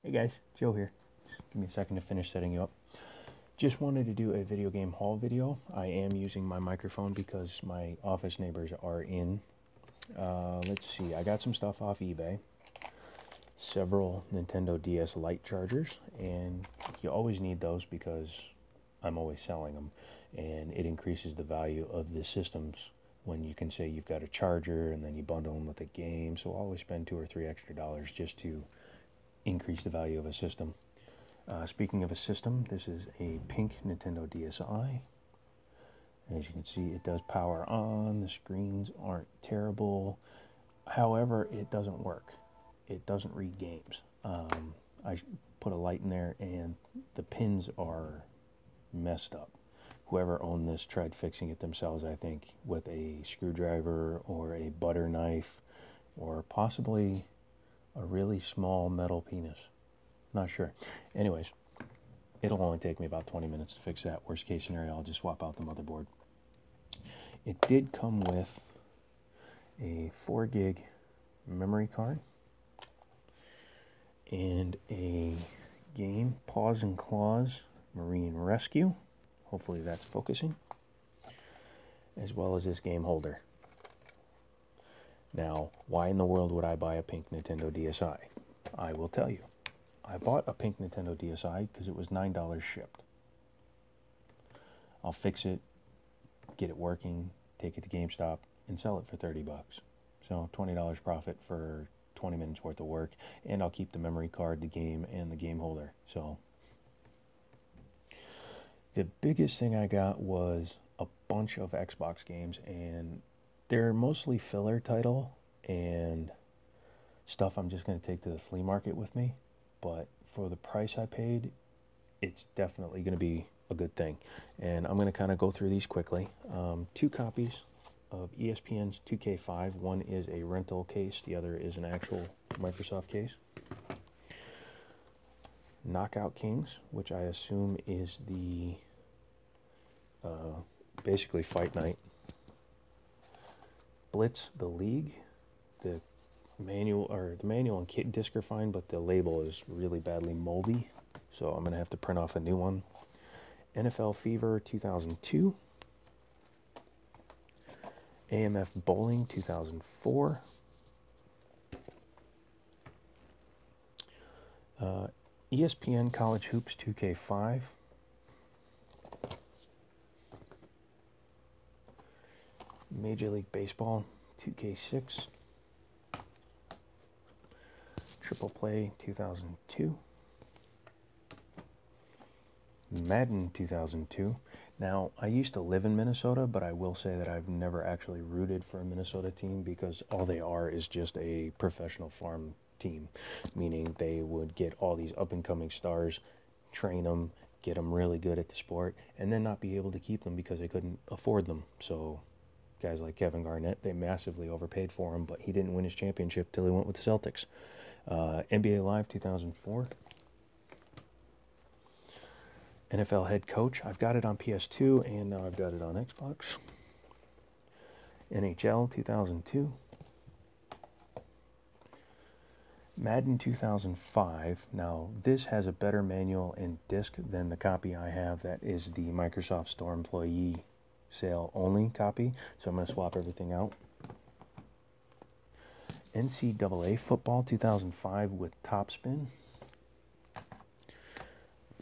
Hey guys, Joe here. Just give me a second to finish setting you up. Just wanted to do a video game haul video. I am using my microphone because my office neighbors are in. Let's see, I got some stuff off eBay. Several Nintendo DS Lite chargers, and you always need those because I'm always selling them, and it increases the value of the systems when you can say you've got a charger and then you bundle them with a game. So I'll always spend $2 or $3 extra just to increase the value of a system. Speaking of a system, this is a pink Nintendo DSi. As you can see, it does power on. The screens aren't terrible. However, it doesn't work. It doesn't read games. I put a light in there and the pins are messed up. Whoever owned this tried fixing it themselves, I think, with a screwdriver or a butter knife or possibly a really small metal penis. Not sure. Anyways, it'll only take me about 20 minutes to fix that. Worst case scenario, I'll just swap out the motherboard. It did come with a 4 gig memory card and a game, Paws and Claws Marine Rescue. Hopefully that's focusing. As well as this game holder. Now, why in the world would I buy a pink Nintendo DSi? I will tell you. I bought a pink Nintendo DSi because it was $9 shipped. I'll fix it, get it working, take it to GameStop, and sell it for 30 bucks. So $20 profit for 20 minutes worth of work, and I'll keep the memory card, the game, and the game holder. So the biggest thing I got was a bunch of Xbox games, and they're mostly filler title and stuff I'm just going to take to the flea market with me. But for the price I paid, it's definitely going to be a good thing. And I'm going to kind of go through these quickly. 2 copies of ESPN's 2K5. One is a rental case. The other is an actual Microsoft case. Knockout Kings, which I assume is the basically Fight Night. Blitz the League. The manual and kit disc are fine, but the label is really badly moldy, so I'm gonna have to print off a new one. NFL Fever 2002, AMF Bowling 2004, ESPN College Hoops 2K5, Major League Baseball 2K6, Triple Play 2002, Madden 2002. Now, I used to live in Minnesota, but I will say that I've never actually rooted for a Minnesota team because all they are is just a professional farm team, meaning they would get all these up-and-coming stars, train them, get them really good at the sport, and then not be able to keep them because they couldn't afford them. So guys like Kevin Garnett, they massively overpaid for him, but he didn't win his championship till he went with the Celtics. NBA Live 2004. NFL Head Coach. I've got it on PS2 and now I've got it on Xbox. NHL 2002. Madden 2005. Now this has a better manual and disc than the copy I have. That is the Microsoft Store employee sale only copy. So I'm going to swap everything out. NCAA Football 2005 with Topspin.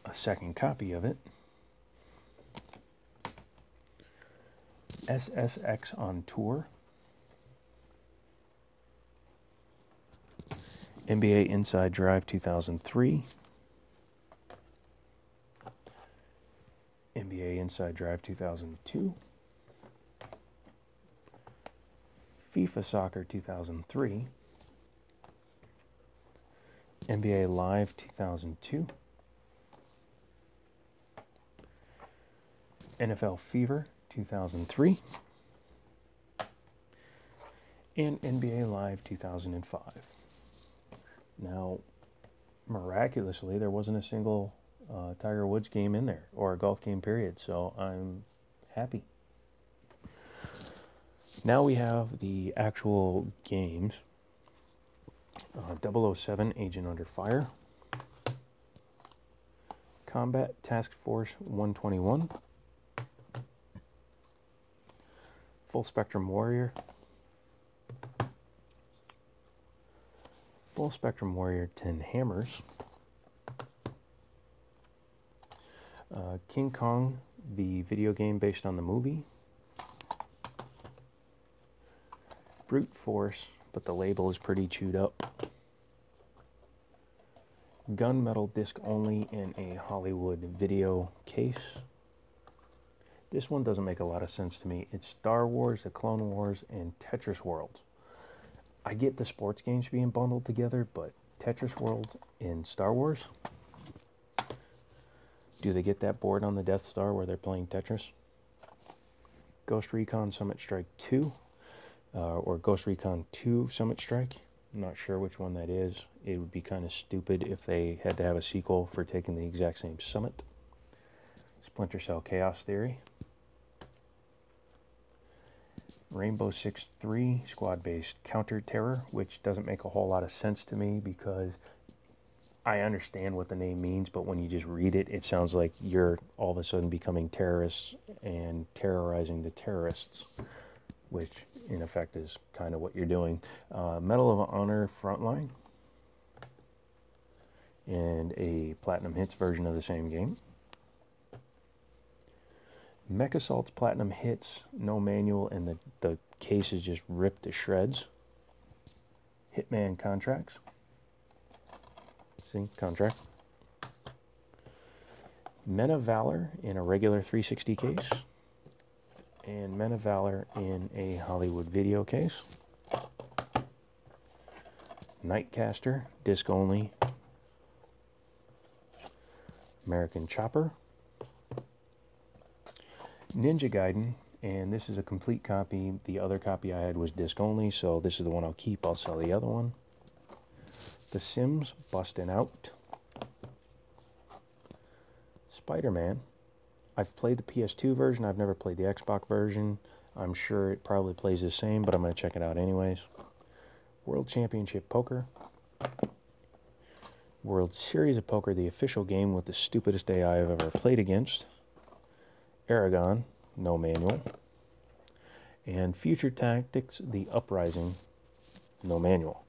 A second copy of it. SSX on Tour. NBA Inside Drive 2003. NBA Inside Drive 2002. FIFA Soccer 2003, NBA Live 2002, NFL Fever 2003, and NBA Live 2005. Now, miraculously, there wasn't a single Tiger Woods game in there, or a golf game period, so I'm happy. Now we have the actual games. 007 Agent Under Fire, Combat Task Force 121. Full Spectrum Warrior. Full Spectrum Warrior 10 Hammers. King Kong, the video game based on the movie. Brute Force, but the label is pretty chewed up. Gunmetal disc only in a Hollywood video case. This one doesn't make a lot of sense to me. It's Star Wars, the Clone Wars, and Tetris World. I get the sports games being bundled together, but Tetris World and Star Wars? Do they get that board on the Death Star where they're playing Tetris? Ghost Recon Summit Strike 2, or Ghost Recon 2 Summit Strike. I'm not sure which one that is. It would be kind of stupid if they had to have a sequel for taking the exact same summit. Splinter Cell Chaos Theory. Rainbow Six 3 squad-based counter terror, which doesn't make a whole lot of sense to me because I understand what the name means, but when you just read it, it sounds like you're all of a sudden becoming terrorists and terrorizing the terrorists, which in effect is kind of what you're doing. Medal of Honor Frontline, and a Platinum Hits version of the same game. Mech Assault's Platinum Hits, no manual, and the case is just ripped to shreds. Hitman Contracts. See, contract. Men of Valor in a regular 360 case. And Men of Valor in a Hollywood video case. Nightcaster, disc only. American Chopper. Ninja Gaiden, and this is a complete copy. The other copy I had was disc only, so this is the one I'll keep. I'll sell the other one. The Sims, Bustin' Out. Spider-Man. I've played the PS2 version. I've never played the Xbox version. I'm sure it probably plays the same, but I'm going to check it out anyways. World Championship Poker. World Series of Poker, the official game with the stupidest AI I've ever played against. Aragon, no manual. And Future Tactics, the Uprising, no manual.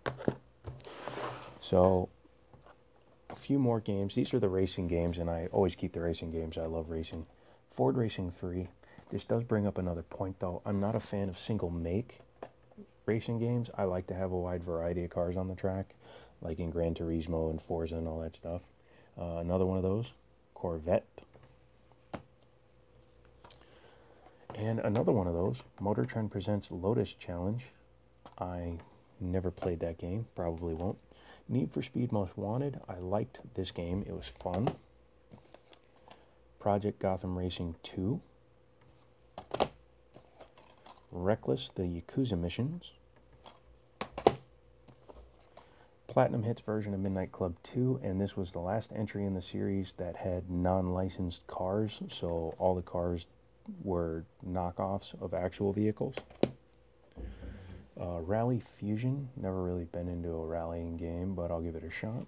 So, a few more games. These are the racing games, and I always keep the racing games. I love racing. Ford Racing 3. This does bring up another point, though. I'm not a fan of single make racing games. I like to have a wide variety of cars on the track, like in Gran Turismo and Forza and all that stuff. Another one of those, Corvette. And another one of those, Motor Trend presents Lotus Challenge. I never played that game, probably won't. Need for Speed Most Wanted. I liked this game, it was fun. Project Gotham Racing 2. Reckless, the Yakuza missions. Platinum Hits version of Midnight Club 2, and this was the last entry in the series that had non-licensed cars, so all the cars were knockoffs of actual vehicles. Rally Fusion, never really been into a rallying game, but I'll give it a shot.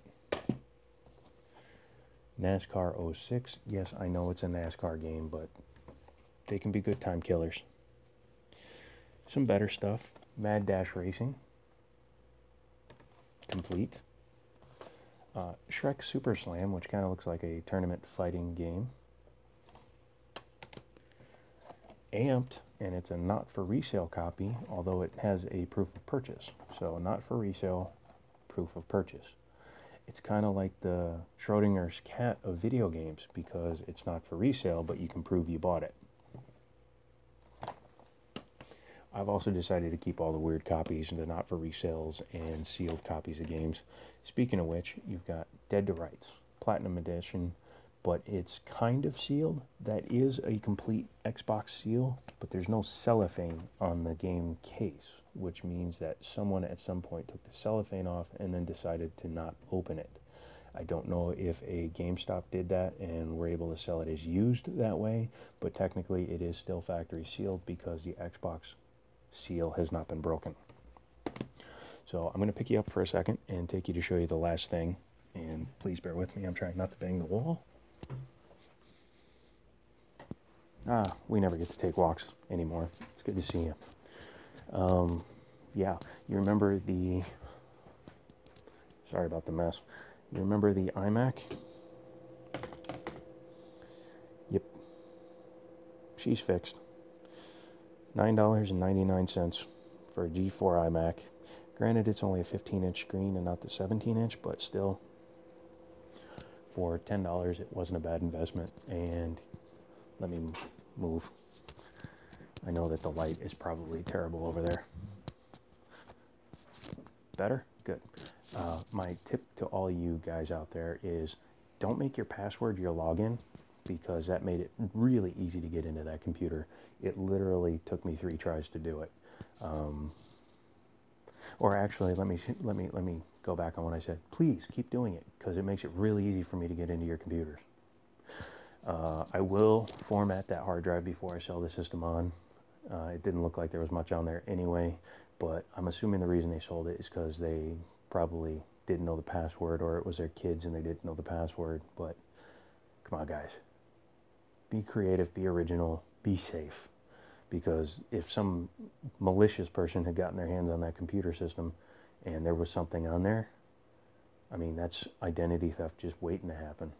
NASCAR 06, yes, I know it's a NASCAR game, but they can be good time killers. Some better stuff. Mad Dash Racing, complete. Shrek Super Slam, which kind of looks like a tournament fighting game. Amped, and it's a not for resale copy, although it has a proof of purchase. So not for resale, proof of purchase. It's kind of like the Schrodinger's cat of video games, because it's not for resale, but you can prove you bought it. I've also decided to keep all the weird copies, the not for resales, and sealed copies of games. Speaking of which, you've got Dead to Rights, Platinum Edition, but it's kind of sealed. That is a complete Xbox seal, but there's no cellophane on the game case, which means that someone at some point took the cellophane off and then decided to not open it. I don't know if a GameStop did that and were able to sell it as used that way, but technically it is still factory sealed because the Xbox seal has not been broken. So I'm going to pick you up for a second and take you to show you the last thing, and please bear with me, I'm trying not to bang the wall. We never get to take walks anymore. It's good to see you. Yeah, you remember the... Sorry about the mess. You remember the iMac? Yep. She's fixed. $9.99 for a G4 iMac. Granted, it's only a 15-inch screen and not the 17-inch, but still, for $10, it wasn't a bad investment. And let me move. I know that the light is probably terrible over there. Better? Good. My tip to all you guys out there is don't make your password your login, because that made it really easy to get into that computer. It literally took me 3 tries to do it. Or actually, let me go back on what I said. Please keep doing it, because it makes it really easy for me to get into your computers. I will format that hard drive before I sell the system on. It didn't look like there was much on there anyway, but I'm assuming the reason they sold it is because they probably didn't know the password, or it was their kids and they didn't know the password. But come on, guys. Be creative, be original, be safe. Because if some malicious person had gotten their hands on that computer system and there was something on there, I mean, that's identity theft just waiting to happen.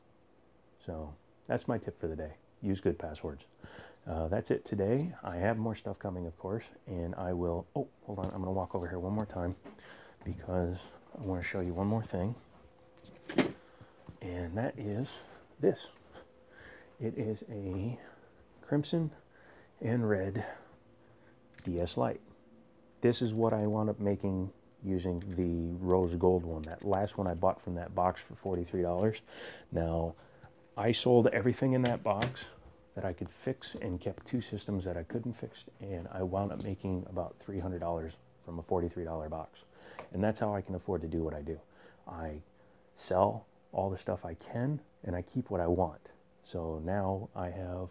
So that's my tip for the day. Use good passwords. That's it today. I have more stuff coming, of course, and I will... Oh, hold on. I'm going to walk over here one more time because I want to show you one more thing. And that is this. It is a crimson and red DS Lite. This is what I wound up making using the rose gold one. That last one I bought from that box for $43. Now, I sold everything in that box that I could fix and kept 2 systems that I couldn't fix, and I wound up making about $300 from a $43 box. And that's how I can afford to do what I do. I sell all the stuff I can, and I keep what I want. So now I have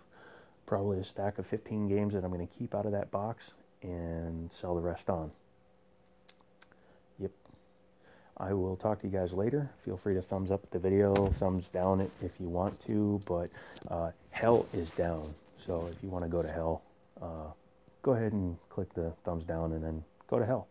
probably a stack of 15 games that I'm going to keep out of that box and sell the rest on. Yep. I will talk to you guys later. Feel free to thumbs up the video, thumbs down it if you want to, but hell is down. So if you want to go to hell, go ahead and click the thumbs down and then go to hell.